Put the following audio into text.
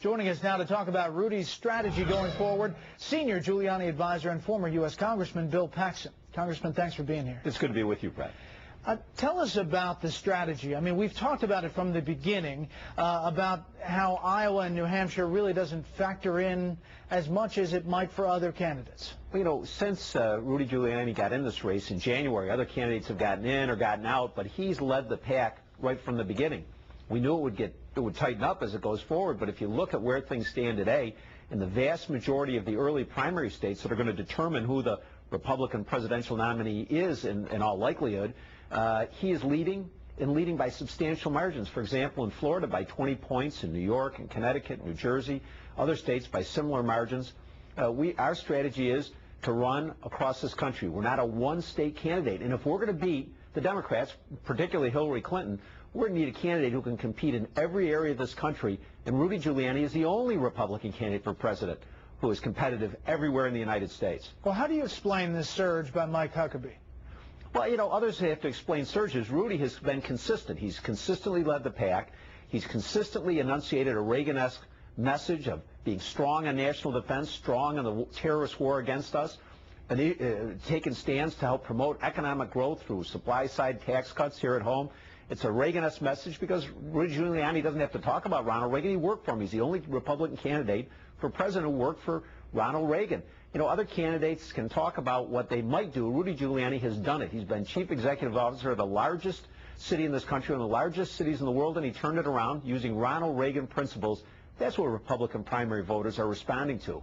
Joining us now to talk about Rudy's strategy going forward, senior Giuliani advisor and former U.S. Congressman Bill Paxon. Congressman, thanks for being here. It's good to be with you, Brett. Tell us about the strategy. I mean, we've talked about it from the beginning, about how Iowa and New Hampshire really doesn't factor in as much as it might for other candidates. Well, you know, since Rudy Giuliani got in this race in January, other candidates have gotten in or gotten out, but he's led the pack right from the beginning. We knew it would tighten up as it goes forward, but if you look at where things stand today, in the vast majority of the early primary states that are going to determine who the Republican presidential nominee is in all likelihood, he is leading by substantial margins. For example, in Florida by 20 points, in New York and Connecticut, New Jersey, other states by similar margins. Our strategy is to run across this country. We're not a one-state candidate, and if we're going to beat the Democrats, particularly Hillary Clinton, we're going to need a candidate who can compete in every area of this country, and Rudy Giuliani is the only Republican candidate for president who is competitive everywhere in the United States. Well, how do you explain this surge by Mike Huckabee? Well, you know, others have to explain surges. Rudy has been consistent. He's consistently led the pack. He's consistently enunciated a Reagan-esque message of being strong on national defense, strong on the terrorist war against us, and taken stands to help promote economic growth through supply-side tax cuts here at home. It's a Reagan-esque message because Rudy Giuliani doesn't have to talk about Ronald Reagan. He worked for him. He's the only Republican candidate for president who worked for Ronald Reagan. You know, other candidates can talk about what they might do. Rudy Giuliani has done it. He's been chief executive officer of the largest city in this country, one of the largest cities in the world, and he turned it around using Ronald Reagan principles. That's what Republican primary voters are responding to.